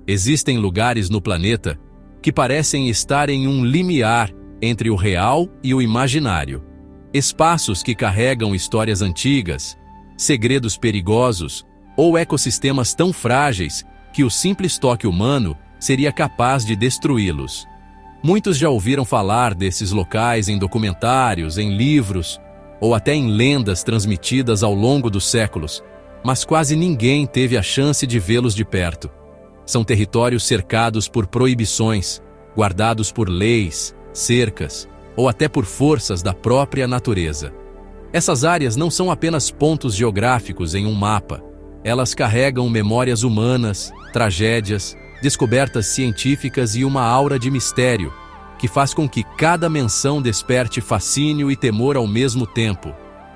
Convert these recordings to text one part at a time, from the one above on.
Existem lugares no planeta que parecem estar em um limiar entre o real e o imaginário. Espaços que carregam histórias antigas, segredos perigosos ou ecossistemas tão frágeis que o simples toque humano seria capaz de destruí-los. Muitos já ouviram falar desses locais em documentários, em livros ou até em lendas transmitidas ao longo dos séculos, mas quase ninguém teve a chance de vê-los de perto. São territórios cercados por proibições, guardados por leis, cercas ou até por forças da própria natureza. Essas áreas não são apenas pontos geográficos em um mapa. Elas carregam memórias humanas, tragédias, descobertas científicas e uma aura de mistério, que faz com que cada menção desperte fascínio e temor ao mesmo tempo.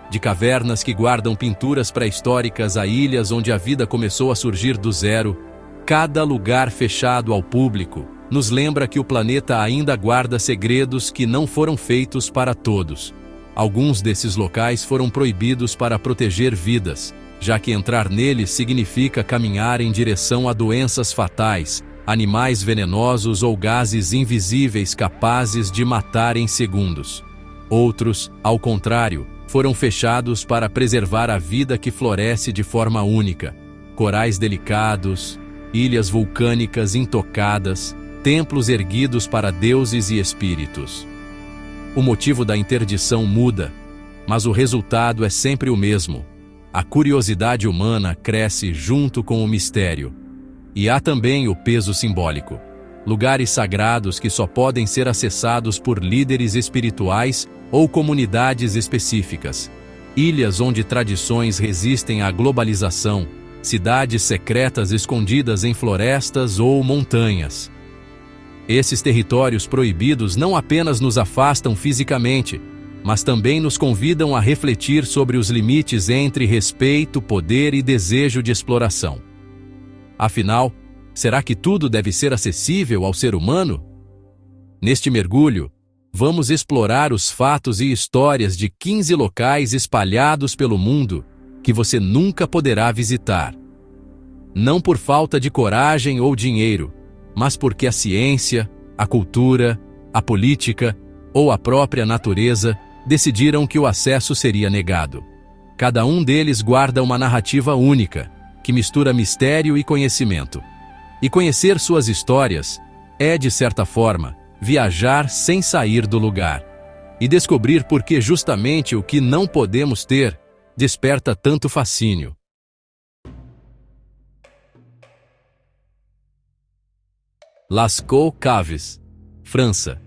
De cavernas que guardam pinturas pré-históricas a ilhas onde a vida começou a surgir do zero, cada lugar fechado ao público nos lembra que o planeta ainda guarda segredos que não foram feitos para todos. Alguns desses locais foram proibidos para proteger vidas, já que entrar neles significa caminhar em direção a doenças fatais, animais venenosos ou gases invisíveis capazes de matar em segundos. Outros, ao contrário, foram fechados para preservar a vida que floresce de forma única. Corais delicados, ilhas vulcânicas intocadas, templos erguidos para deuses e espíritos. O motivo da interdição muda, mas o resultado é sempre o mesmo. A curiosidade humana cresce junto com o mistério. E há também o peso simbólico. Lugares sagrados que só podem ser acessados por líderes espirituais ou comunidades específicas. Ilhas onde tradições resistem à globalização, cidades secretas escondidas em florestas ou montanhas. Esses territórios proibidos não apenas nos afastam fisicamente, mas também nos convidam a refletir sobre os limites entre respeito, poder e desejo de exploração. Afinal, será que tudo deve ser acessível ao ser humano? Neste mergulho, vamos explorar os fatos e histórias de 15 locais espalhados pelo mundo que você nunca poderá visitar. Não por falta de coragem ou dinheiro, mas porque a ciência, a cultura, a política ou a própria natureza decidiram que o acesso seria negado. Cada um deles guarda uma narrativa única, que mistura mistério e conhecimento. E conhecer suas histórias é, de certa forma, viajar sem sair do lugar. E descobrir por que justamente o que não podemos ter desperta tanto fascínio. Lascaux Caves, França.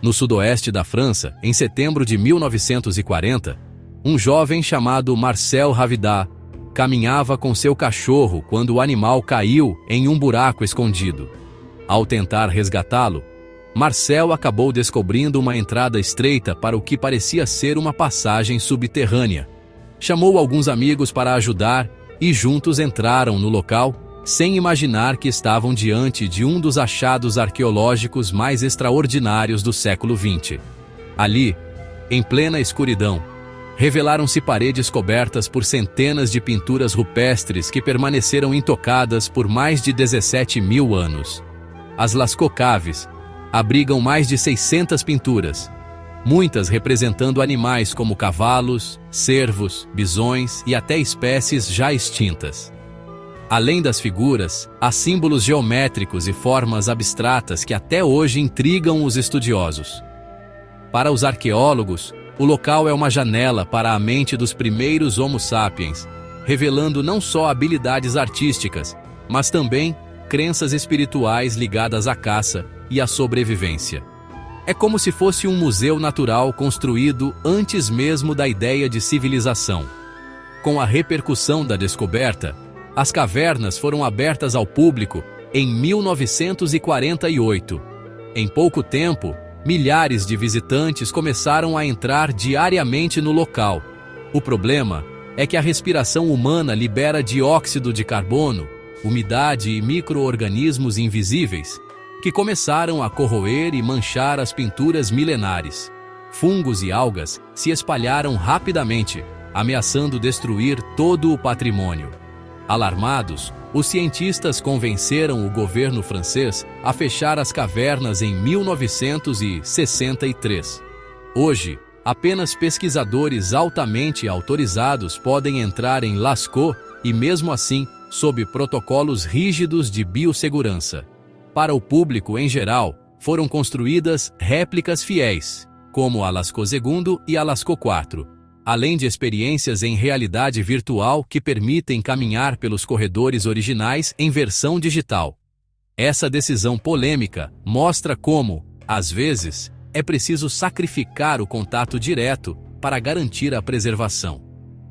No sudoeste da França, em setembro de 1940, um jovem chamado Marcel Ravidat caminhava com seu cachorro quando o animal caiu em um buraco escondido. Ao tentar resgatá-lo, Marcel acabou descobrindo uma entrada estreita para o que parecia ser uma passagem subterrânea. Chamou alguns amigos para ajudar e juntos entraram no local, sem imaginar que estavam diante de um dos achados arqueológicos mais extraordinários do século XX. Ali, em plena escuridão, revelaram-se paredes cobertas por centenas de pinturas rupestres que permaneceram intocadas por mais de 17.000 anos. As Lascaux Caves abrigam mais de 600 pinturas, muitas representando animais como cavalos, cervos, bisões e até espécies já extintas. Além das figuras, há símbolos geométricos e formas abstratas que até hoje intrigam os estudiosos. Para os arqueólogos, o local é uma janela para a mente dos primeiros Homo sapiens, revelando não só habilidades artísticas, mas também crenças espirituais ligadas à caça e à sobrevivência. É como se fosse um museu natural construído antes mesmo da ideia de civilização. Com a repercussão da descoberta, as cavernas foram abertas ao público em 1948. Em pouco tempo, milhares de visitantes começaram a entrar diariamente no local. O problema é que a respiração humana libera dióxido de carbono, umidade e micro-organismos invisíveis, que começaram a corroer e manchar as pinturas milenares. Fungos e algas se espalharam rapidamente, ameaçando destruir todo o patrimônio. Alarmados, Os cientistas convenceram o governo francês a fechar as cavernas em 1963. Hoje, apenas pesquisadores altamente autorizados podem entrar em Lascaux e, mesmo assim, sob protocolos rígidos de biossegurança. Para o público em geral, foram construídas réplicas fiéis, como a Lascaux II e a Lascaux IV, além de experiências em realidade virtual que permitem caminhar pelos corredores originais em versão digital. Essa decisão polêmica mostra como, às vezes, é preciso sacrificar o contato direto para garantir a preservação.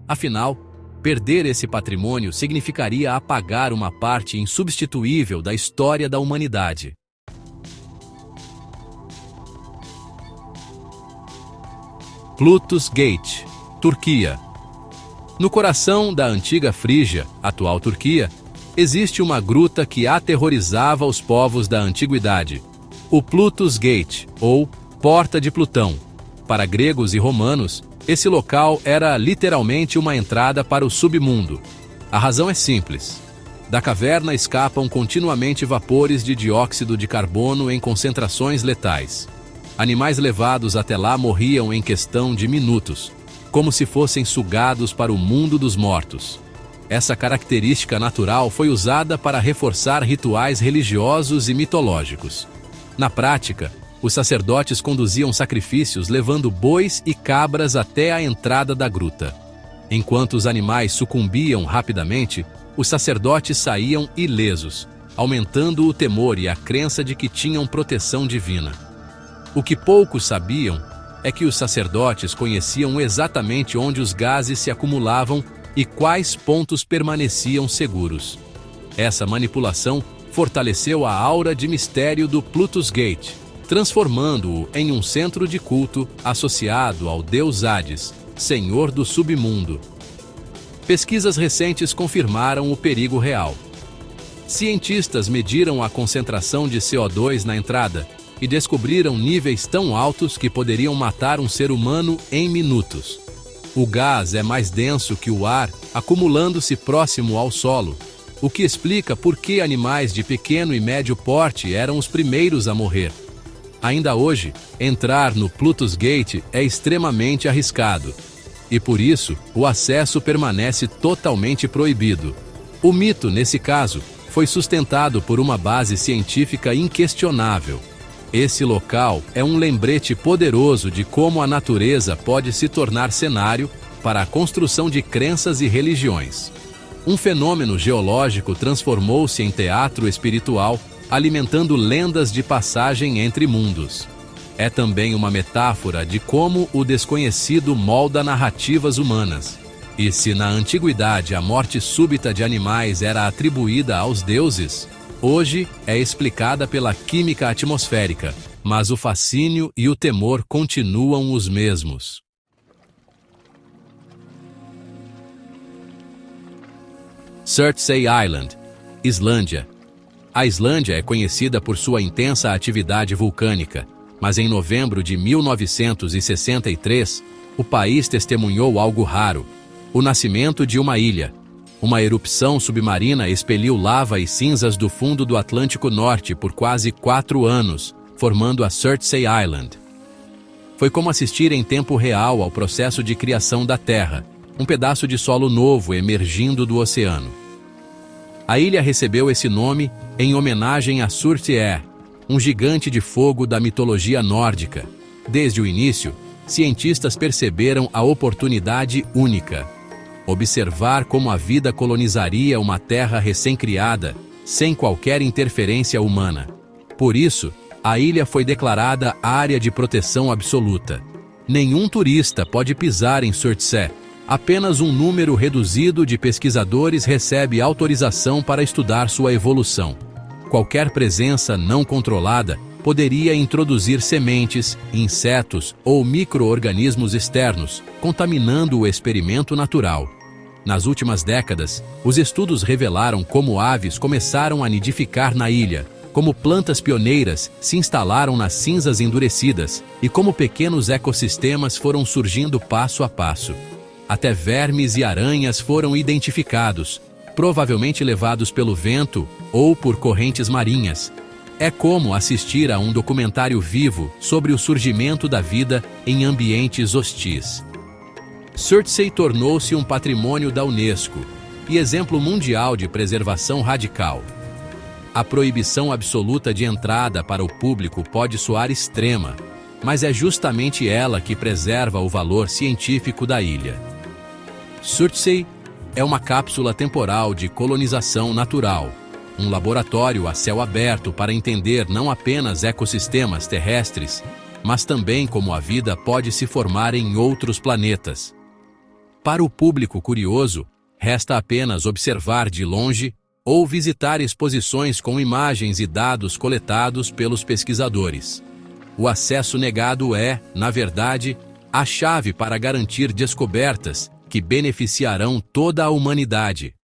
Afinal, perder esse patrimônio significaria apagar uma parte insubstituível da história da humanidade. Plutus Gate, Turquia. No coração da antiga Frígia, atual Turquia, existe uma gruta que aterrorizava os povos da antiguidade, o Plutus Gate, ou Porta de Plutão. Para gregos e romanos, esse local era literalmente uma entrada para o submundo. A razão é simples. Da caverna escapam continuamente vapores de dióxido de carbono em concentrações letais. Animais levados até lá morriam em questão de minutos, como se fossem sugados para o mundo dos mortos. Essa característica natural foi usada para reforçar rituais religiosos e mitológicos. Na prática, os sacerdotes conduziam sacrifícios levando bois e cabras até a entrada da gruta. Enquanto os animais sucumbiam rapidamente, os sacerdotes saíam ilesos, aumentando o temor e a crença de que tinham proteção divina. O que poucos sabiam é que os sacerdotes conheciam exatamente onde os gases se acumulavam e quais pontos permaneciam seguros. Essa manipulação fortaleceu a aura de mistério do Plutus Gate, transformando-o em um centro de culto associado ao deus Hades, senhor do submundo. Pesquisas recentes confirmaram o perigo real. Cientistas mediram a concentração de CO2 na entrada e descobriram níveis tão altos que poderiam matar um ser humano em minutos. O gás é mais denso que o ar, acumulando-se próximo ao solo, o que explica por que animais de pequeno e médio porte eram os primeiros a morrer. Ainda hoje, entrar no Plutus Gate é extremamente arriscado, e por isso o acesso permanece totalmente proibido. O mito, nesse caso, foi sustentado por uma base científica inquestionável. Esse local é um lembrete poderoso de como a natureza pode se tornar cenário para a construção de crenças e religiões. Um fenômeno geológico transformou-se em teatro espiritual, alimentando lendas de passagem entre mundos. É também uma metáfora de como o desconhecido molda narrativas humanas. E se na antiguidade a morte súbita de animais era atribuída aos deuses, hoje é explicada pela química atmosférica, mas o fascínio e o temor continuam os mesmos. Surtsey Island, Islândia. A Islândia é conhecida por sua intensa atividade vulcânica, mas em novembro de 1963, o país testemunhou algo raro: o nascimento de uma ilha. Uma erupção submarina expeliu lava e cinzas do fundo do Atlântico Norte por quase 4 anos, formando a Surtsey Island. Foi como assistir em tempo real ao processo de criação da Terra, um pedaço de solo novo emergindo do oceano. A ilha recebeu esse nome em homenagem a Surtur, um gigante de fogo da mitologia nórdica. Desde o início, cientistas perceberam a oportunidade única: observar como a vida colonizaria uma terra recém-criada, sem qualquer interferência humana. Por isso, a ilha foi declarada área de proteção absoluta. Nenhum turista pode pisar em Surtsey. Apenas um número reduzido de pesquisadores recebe autorização para estudar sua evolução. Qualquer presença não controlada poderia introduzir sementes, insetos ou micro-organismos externos, contaminando o experimento natural. Nas últimas décadas, os estudos revelaram como aves começaram a nidificar na ilha, como plantas pioneiras se instalaram nas cinzas endurecidas e como pequenos ecossistemas foram surgindo passo a passo. Até vermes e aranhas foram identificados, provavelmente levados pelo vento ou por correntes marinhas. É como assistir a um documentário vivo sobre o surgimento da vida em ambientes hostis. Surtsey tornou-se um patrimônio da Unesco e exemplo mundial de preservação radical. A proibição absoluta de entrada para o público pode soar extrema, mas é justamente ela que preserva o valor científico da ilha. Surtsey é uma cápsula temporal de colonização natural, um laboratório a céu aberto para entender não apenas ecossistemas terrestres, mas também como a vida pode se formar em outros planetas. Para o público curioso, resta apenas observar de longe ou visitar exposições com imagens e dados coletados pelos pesquisadores. O acesso negado é, na verdade, a chave para garantir descobertas que beneficiarão toda a humanidade.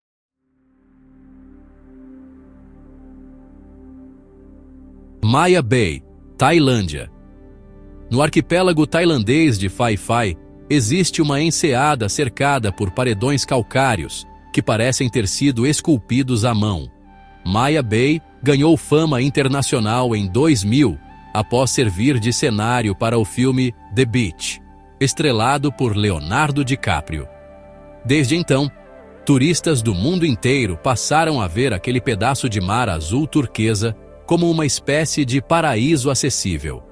Maya Bay, Tailândia. No arquipélago tailandês de Phi Phi, existe uma enseada cercada por paredões calcários, que parecem ter sido esculpidos à mão. Maya Bay ganhou fama internacional em 2000, após servir de cenário para o filme The Beach, estrelado por Leonardo DiCaprio. Desde então, turistas do mundo inteiro passaram a ver aquele pedaço de mar azul turquesa como uma espécie de paraíso acessível.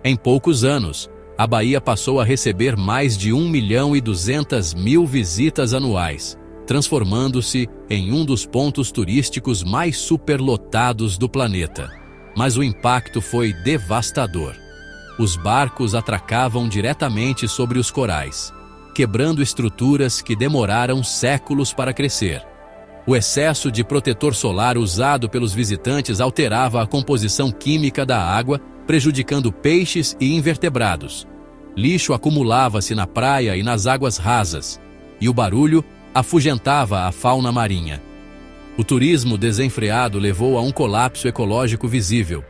Em poucos anos, a baía passou a receber mais de 1.200.000 visitas anuais, transformando-se em um dos pontos turísticos mais superlotados do planeta. Mas o impacto foi devastador. Os barcos atracavam diretamente sobre os corais, quebrando estruturas que demoraram séculos para crescer. O excesso de protetor solar usado pelos visitantes alterava a composição química da água, prejudicando peixes e invertebrados. Lixo acumulava-se na praia e nas águas rasas, e o barulho afugentava a fauna marinha. O turismo desenfreado levou a um colapso ecológico visível.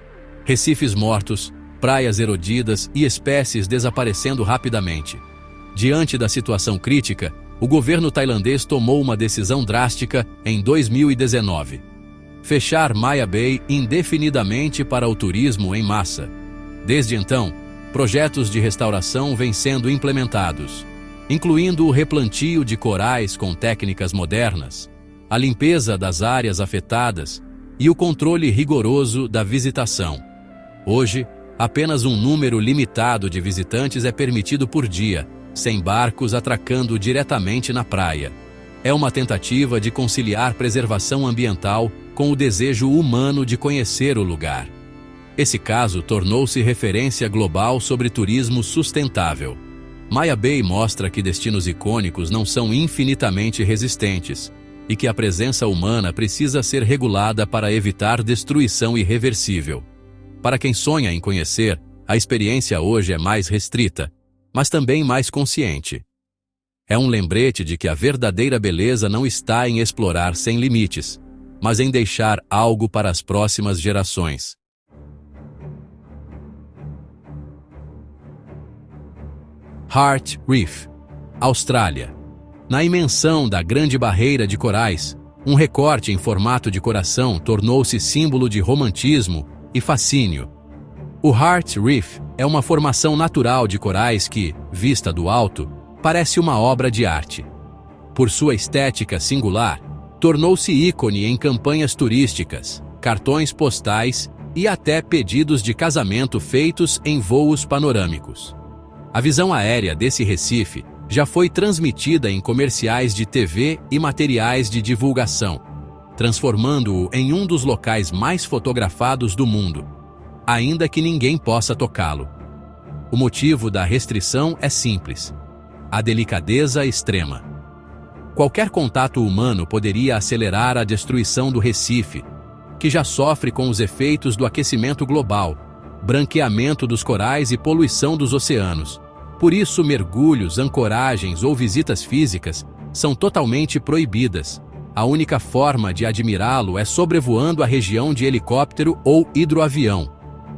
Recifes mortos, praias erodidas e espécies desaparecendo rapidamente. Diante da situação crítica, o governo tailandês tomou uma decisão drástica em 2019. Fechar Maya Bay indefinidamente para o turismo em massa. Desde então, projetos de restauração vêm sendo implementados, incluindo o replantio de corais com técnicas modernas, a limpeza das áreas afetadas e o controle rigoroso da visitação. Hoje, apenas um número limitado de visitantes é permitido por dia, sem barcos atracando diretamente na praia. É uma tentativa de conciliar preservação ambiental com o desejo humano de conhecer o lugar. Esse caso tornou-se referência global sobre turismo sustentável. Maya Bay mostra que destinos icônicos não são infinitamente resistentes e que a presença humana precisa ser regulada para evitar destruição irreversível. Para quem sonha em conhecer, a experiência hoje é mais restrita, mas também mais consciente. É um lembrete de que a verdadeira beleza não está em explorar sem limites, mas em deixar algo para as próximas gerações. Heart Reef, Austrália. Na imensão da Grande Barreira de Corais, um recorte em formato de coração tornou-se símbolo de romantismo e fascínio. O Heart Reef é uma formação natural de corais que, vista do alto, parece uma obra de arte. Por sua estética singular, tornou-se ícone em campanhas turísticas, cartões postais e até pedidos de casamento feitos em voos panorâmicos. A visão aérea desse Recife já foi transmitida em comerciais de TV e materiais de divulgação, transformando-o em um dos locais mais fotografados do mundo, ainda que ninguém possa tocá-lo. O motivo da restrição é simples: a delicadeza extrema. Qualquer contato humano poderia acelerar a destruição do Recife, que já sofre com os efeitos do aquecimento global, branqueamento dos corais e poluição dos oceanos. Por isso, mergulhos, ancoragens ou visitas físicas são totalmente proibidas. A única forma de admirá-lo é sobrevoando a região de helicóptero ou hidroavião.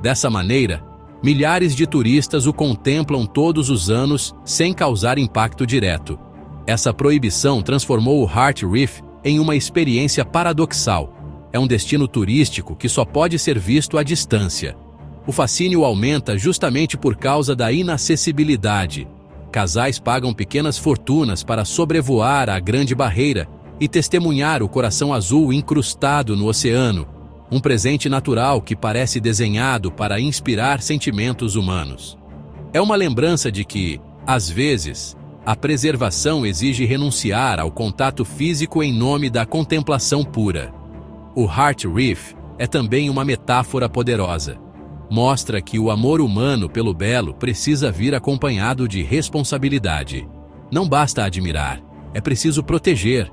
Dessa maneira, milhares de turistas o contemplam todos os anos sem causar impacto direto. Essa proibição transformou o Heart Reef em uma experiência paradoxal. É um destino turístico que só pode ser visto à distância. O fascínio aumenta justamente por causa da inacessibilidade. Casais pagam pequenas fortunas para sobrevoar a Grande Barreira e testemunhar o coração azul incrustado no oceano, um presente natural que parece desenhado para inspirar sentimentos humanos. É uma lembrança de que, às vezes, a preservação exige renunciar ao contato físico em nome da contemplação pura. O Heart Reef é também uma metáfora poderosa. Mostra que o amor humano pelo belo precisa vir acompanhado de responsabilidade. Não basta admirar, é preciso proteger.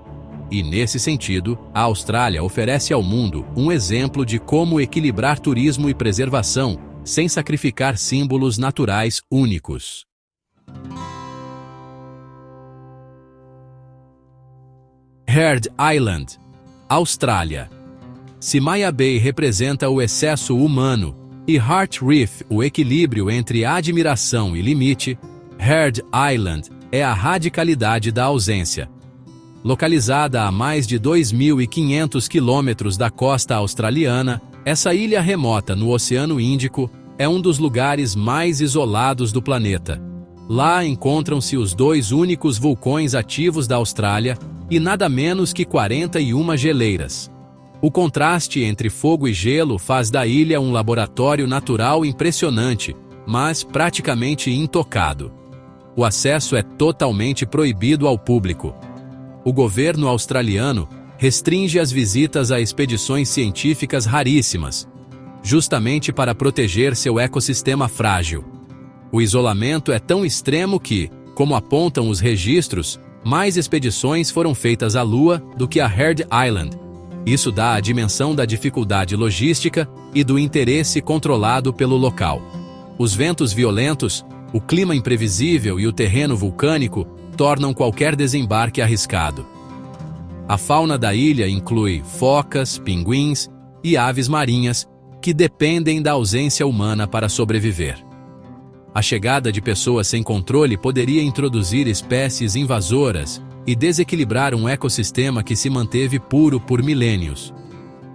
E, nesse sentido, a Austrália oferece ao mundo um exemplo de como equilibrar turismo e preservação sem sacrificar símbolos naturais únicos. Heard Island, Austrália. Simaya Bay representa o excesso humano e Heart Reef o equilíbrio entre admiração e limite. Heard Island é a radicalidade da ausência. Localizada a mais de 2.500 quilômetros da costa australiana, essa ilha remota no Oceano Índico é um dos lugares mais isolados do planeta. Lá encontram-se os 2 únicos vulcões ativos da Austrália e nada menos que 41 geleiras. O contraste entre fogo e gelo faz da ilha um laboratório natural impressionante, mas praticamente intocado. O acesso é totalmente proibido ao público. O governo australiano restringe as visitas a expedições científicas raríssimas, justamente para proteger seu ecossistema frágil. O isolamento é tão extremo que, como apontam os registros, mais expedições foram feitas à Lua do que a Heard Island. Isso dá a dimensão da dificuldade logística e do interesse controlado pelo local. Os ventos violentos, o clima imprevisível e o terreno vulcânico tornam qualquer desembarque arriscado. A fauna da ilha inclui focas, pinguins e aves marinhas que dependem da ausência humana para sobreviver. A chegada de pessoas sem controle poderia introduzir espécies invasoras e desequilibrar um ecossistema que se manteve puro por milênios.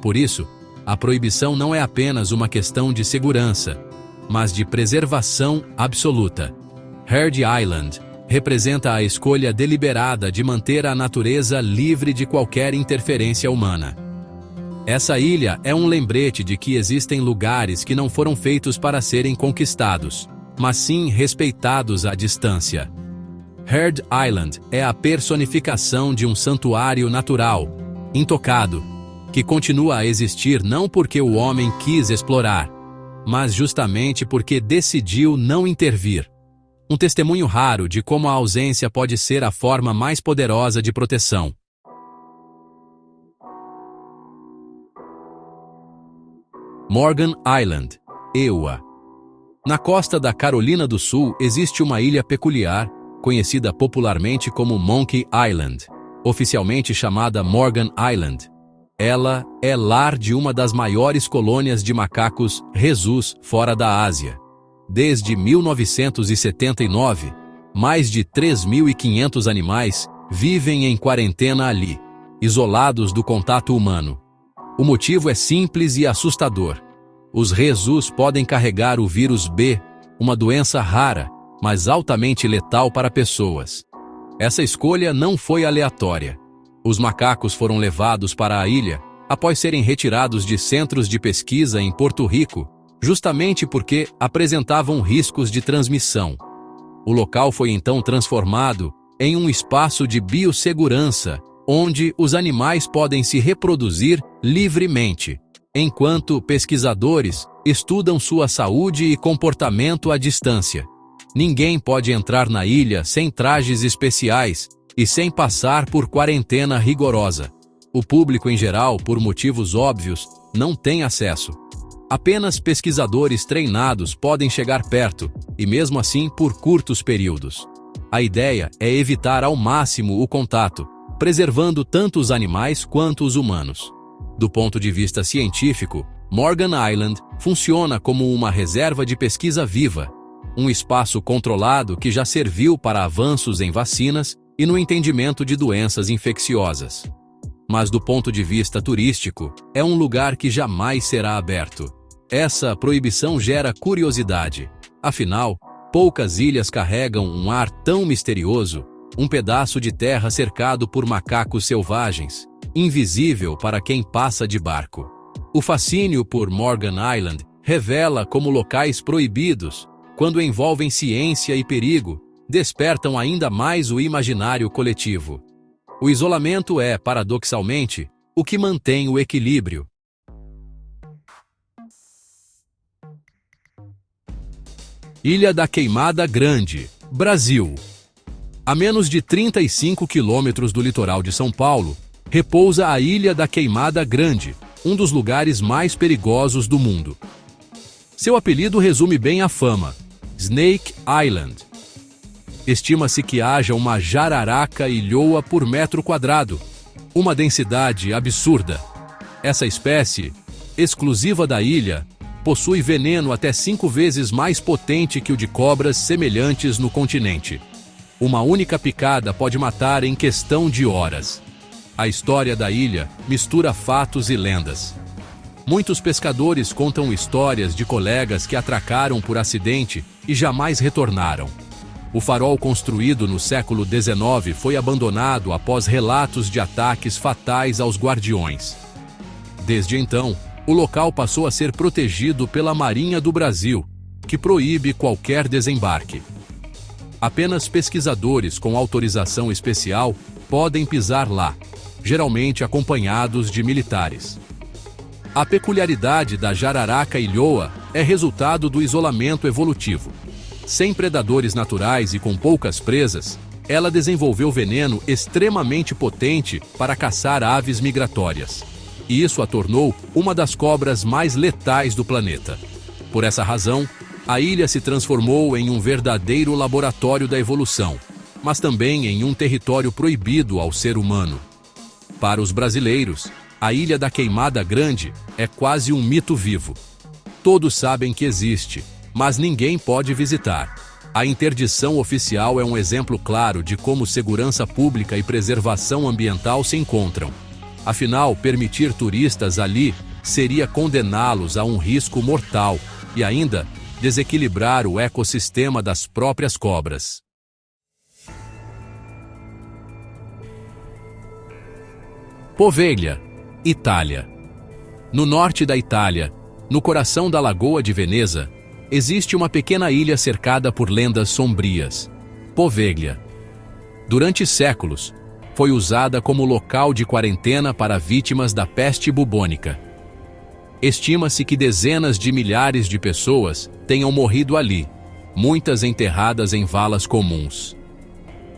Por isso, a proibição não é apenas uma questão de segurança, mas de preservação absoluta. Heard Island representa a escolha deliberada de manter a natureza livre de qualquer interferência humana. Essa ilha é um lembrete de que existem lugares que não foram feitos para serem conquistados, mas sim respeitados à distância. Heard Island é a personificação de um santuário natural, intocado, que continua a existir não porque o homem quis explorar, mas justamente porque decidiu não intervir. Um testemunho raro de como a ausência pode ser a forma mais poderosa de proteção. Morgan Island, EUA. Na costa da Carolina do Sul existe uma ilha peculiar, conhecida popularmente como Monkey Island, oficialmente chamada Morgan Island. Ela é lar de uma das maiores colônias de macacos rhesus fora da Ásia. Desde 1979, mais de 3.500 animais vivem em quarentena ali, isolados do contato humano. O motivo é simples e assustador. Os rhesus podem carregar o vírus B, uma doença rara, mas altamente letal para pessoas. Essa escolha não foi aleatória. Os macacos foram levados para a ilha após serem retirados de centros de pesquisa em Porto Rico, justamente porque apresentavam riscos de transmissão. O local foi então transformado em um espaço de biossegurança, onde os animais podem se reproduzir livremente, enquanto pesquisadores estudam sua saúde e comportamento à distância. Ninguém pode entrar na ilha sem trajes especiais e sem passar por quarentena rigorosa. O público em geral, por motivos óbvios, não tem acesso. Apenas pesquisadores treinados podem chegar perto, e mesmo assim por curtos períodos. A ideia é evitar ao máximo o contato, preservando tanto os animais quanto os humanos. Do ponto de vista científico, Morgan Island funciona como uma reserva de pesquisa viva, um espaço controlado que já serviu para avanços em vacinas e no entendimento de doenças infecciosas. mas do ponto de vista turístico, é um lugar que jamais será aberto. Essa proibição gera curiosidade. Afinal, poucas ilhas carregam um ar tão misterioso, um pedaço de terra cercado por macacos selvagens, invisível para quem passa de barco. O fascínio por Morgan Island revela como locais proibidos, quando envolvem ciência e perigo, despertam ainda mais o imaginário coletivo. O isolamento é, paradoxalmente, o que mantém o equilíbrio. Ilha da Queimada Grande, Brasil. A menos de 35 quilômetros do litoral de São Paulo, repousa a Ilha da Queimada Grande, um dos lugares mais perigosos do mundo. Seu apelido resume bem a fama: Snake Island. Estima-se que haja uma jararaca ilhoa por metro quadrado, uma densidade absurda. Essa espécie, exclusiva da ilha, possui veneno até 5 vezes mais potente que o de cobras semelhantes no continente. Uma única picada pode matar em questão de horas. A história da ilha mistura fatos e lendas. Muitos pescadores contam histórias de colegas que atracaram por acidente e jamais retornaram. O farol construído no século XIX foi abandonado após relatos de ataques fatais aos guardiões. Desde então, o local passou a ser protegido pela Marinha do Brasil, que proíbe qualquer desembarque. Apenas pesquisadores com autorização especial podem pisar lá, geralmente acompanhados de militares. A peculiaridade da jararaca ilhoa é resultado do isolamento evolutivo. Sem predadores naturais e com poucas presas, ela desenvolveu veneno extremamente potente para caçar aves migratórias. E isso a tornou uma das cobras mais letais do planeta. Por essa razão, a ilha se transformou em um verdadeiro laboratório da evolução, mas também em um território proibido ao ser humano. Para os brasileiros, a Ilha da Queimada Grande é quase um mito vivo. Todos sabem que existe, mas ninguém pode visitar. A interdição oficial é um exemplo claro de como segurança pública e preservação ambiental se encontram. Afinal, permitir turistas ali seria condená-los a um risco mortal e ainda desequilibrar o ecossistema das próprias cobras. Poveglia, Itália. No norte da Itália, no coração da Lagoa de Veneza, existe uma pequena ilha cercada por lendas sombrias, Poveglia. Durante séculos, foi usada como local de quarentena para vítimas da peste bubônica. Estima-se que dezenas de milhares de pessoas tenham morrido ali, muitas enterradas em valas comuns.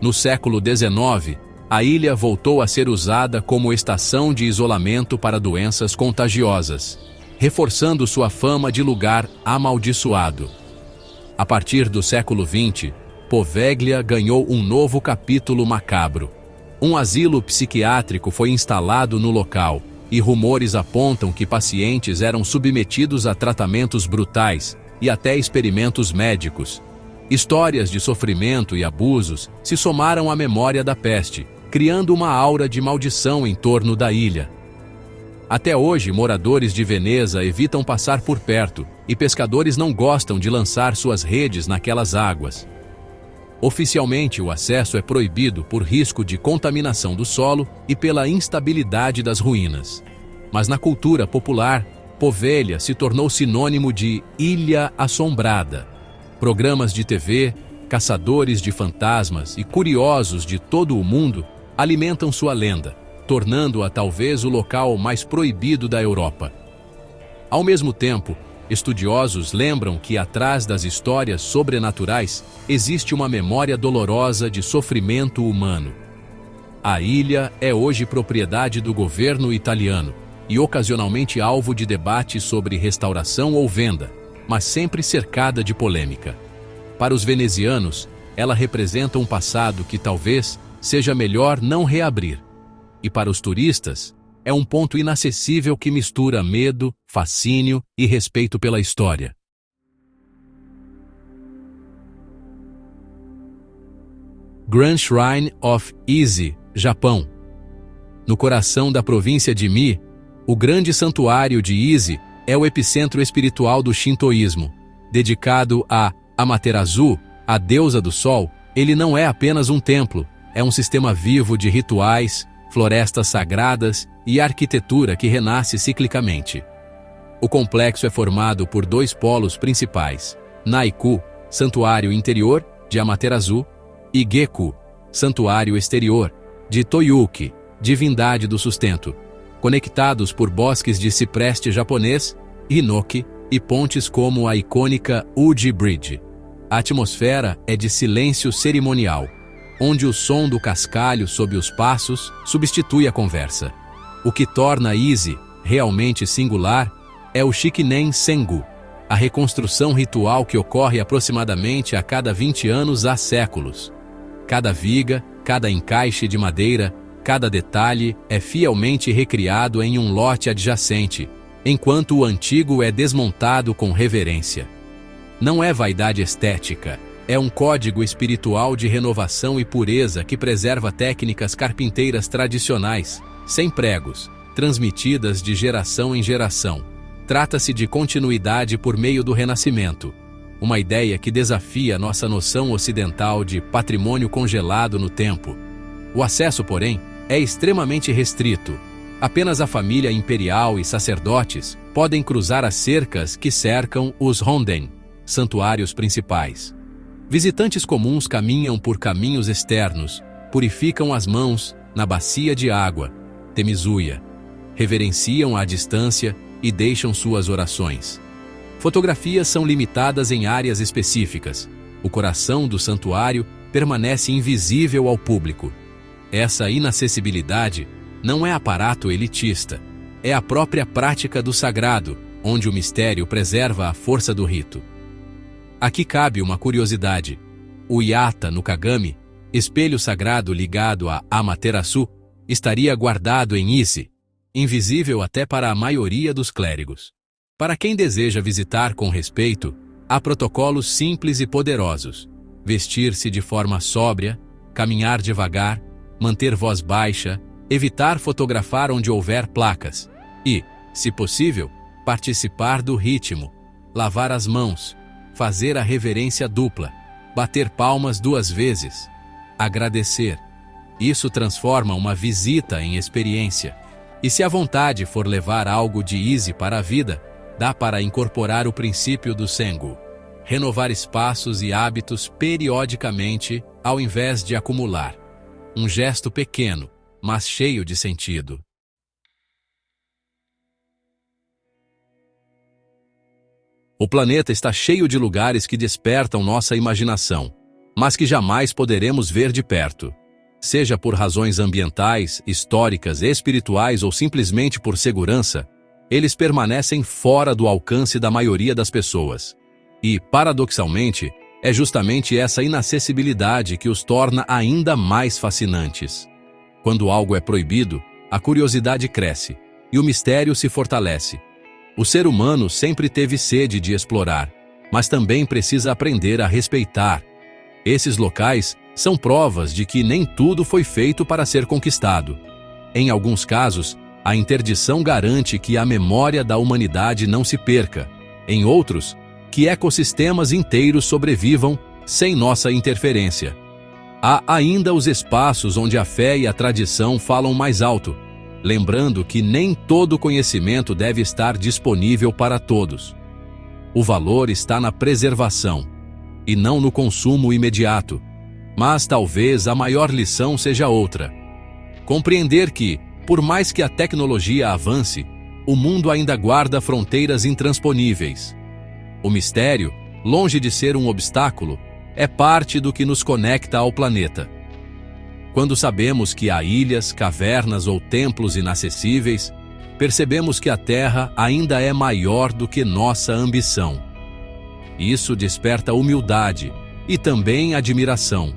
No século XIX, a ilha voltou a ser usada como estação de isolamento para doenças contagiosas, reforçando sua fama de lugar amaldiçoado. A partir do século XX, Poveglia ganhou um novo capítulo macabro. Um asilo psiquiátrico foi instalado no local, e rumores apontam que pacientes eram submetidos a tratamentos brutais e até experimentos médicos. Histórias de sofrimento e abusos se somaram à memória da peste, criando uma aura de maldição em torno da ilha. Até hoje, moradores de Veneza evitam passar por perto, e pescadores não gostam de lançar suas redes naquelas águas. Oficialmente, o acesso é proibido por risco de contaminação do solo e pela instabilidade das ruínas. Mas na cultura popular, Poveglia se tornou sinônimo de ilha assombrada. Programas de TV, caçadores de fantasmas e curiosos de todo o mundo alimentam sua lenda, tornando-a talvez o local mais proibido da Europa. Ao mesmo tempo, estudiosos lembram que atrás das histórias sobrenaturais existe uma memória dolorosa de sofrimento humano. A ilha é hoje propriedade do governo italiano e ocasionalmente alvo de debate sobre restauração ou venda, mas sempre cercada de polêmica. Para os venezianos, ela representa um passado que talvez seja melhor não reabrir. E para os turistas, é um ponto inacessível que mistura medo, fascínio e respeito pela história. Grand Shrine of Ise, Japão. No coração da província de Mi, o grande santuário de Ise é o epicentro espiritual do shintoísmo. Dedicado a Amaterasu, a deusa do sol, ele não é apenas um templo, é um sistema vivo de rituais, florestas sagradas e arquitetura que renasce ciclicamente. O complexo é formado por 2 polos principais: Naiku, santuário interior, de Amaterasu, e Geku, santuário exterior, de Toyuki, divindade do sustento, conectados por bosques de cipreste japonês, Hinoki, e pontes como a icônica Uji Bridge. A atmosfera é de silêncio cerimonial, onde o som do cascalho sob os passos substitui a conversa. O que torna Ise realmente singular é o Shikinen Sengu, a reconstrução ritual que ocorre aproximadamente a cada 20 anos há séculos. Cada viga, cada encaixe de madeira, cada detalhe é fielmente recriado em um lote adjacente, enquanto o antigo é desmontado com reverência. Não é vaidade estética, é um código espiritual de renovação e pureza que preserva técnicas carpinteiras tradicionais, sem pregos, transmitidas de geração em geração. Trata-se de continuidade por meio do renascimento, uma ideia que desafia nossa noção ocidental de patrimônio congelado no tempo. O acesso, porém, é extremamente restrito. Apenas a família imperial e sacerdotes podem cruzar as cercas que cercam os Honden, santuários principais. Visitantes comuns caminham por caminhos externos, purificam as mãos na bacia de água, Temizuya, reverenciam à distância e deixam suas orações. Fotografias são limitadas em áreas específicas. O coração do santuário permanece invisível ao público. Essa inacessibilidade não é aparato elitista, é a própria prática do sagrado, onde o mistério preserva a força do rito. Aqui cabe uma curiosidade. O Yata no Kagami, espelho sagrado ligado a Amaterasu, estaria guardado em Ise, invisível até para a maioria dos clérigos. Para quem deseja visitar com respeito, há protocolos simples e poderosos: vestir-se de forma sóbria, caminhar devagar, manter voz baixa, evitar fotografar onde houver placas e, se possível, participar do ritmo, lavar as mãos, fazer a reverência dupla, bater palmas 2 vezes, agradecer. Isso transforma uma visita em experiência. E se a vontade for levar algo de Ise para a vida, dá para incorporar o princípio do Sengu, renovar espaços e hábitos periodicamente ao invés de acumular. Um gesto pequeno, mas cheio de sentido. O planeta está cheio de lugares que despertam nossa imaginação, mas que jamais poderemos ver de perto. Seja por razões ambientais, históricas, espirituais ou simplesmente por segurança, eles permanecem fora do alcance da maioria das pessoas. E, paradoxalmente, é justamente essa inacessibilidade que os torna ainda mais fascinantes. Quando algo é proibido, a curiosidade cresce e o mistério se fortalece. O ser humano sempre teve sede de explorar, mas também precisa aprender a respeitar. Esses locais são provas de que nem tudo foi feito para ser conquistado. Em alguns casos, a interdição garante que a memória da humanidade não se perca. Em outros, que ecossistemas inteiros sobrevivam sem nossa interferência. Há ainda os espaços onde a fé e a tradição falam mais alto, lembrando que nem todo conhecimento deve estar disponível para todos. O valor está na preservação, e não no consumo imediato. Mas talvez a maior lição seja outra: compreender que, por mais que a tecnologia avance, o mundo ainda guarda fronteiras intransponíveis. O mistério, longe de ser um obstáculo, é parte do que nos conecta ao planeta. Quando sabemos que há ilhas, cavernas ou templos inacessíveis, percebemos que a Terra ainda é maior do que nossa ambição. Isso desperta humildade e também admiração.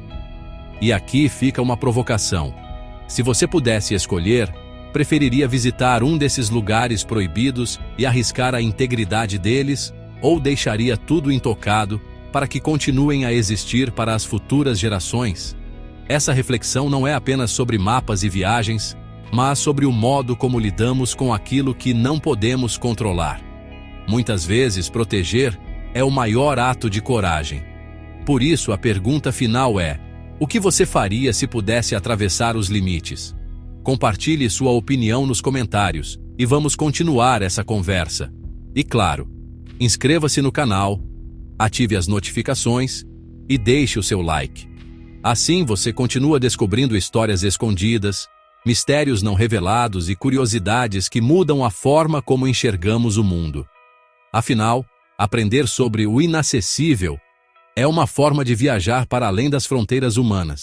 E aqui fica uma provocação. Se você pudesse escolher, preferiria visitar um desses lugares proibidos e arriscar a integridade deles, ou deixaria tudo intocado para que continuem a existir para as futuras gerações? Essa reflexão não é apenas sobre mapas e viagens, mas sobre o modo como lidamos com aquilo que não podemos controlar. Muitas vezes, proteger é o maior ato de coragem. Por isso, a pergunta final é: o que você faria se pudesse atravessar os limites? Compartilhe sua opinião nos comentários e vamos continuar essa conversa. E claro, inscreva-se no canal, ative as notificações e deixe o seu like. Assim você continua descobrindo histórias escondidas, mistérios não revelados e curiosidades que mudam a forma como enxergamos o mundo. Afinal, aprender sobre o inacessível é uma forma de viajar para além das fronteiras humanas.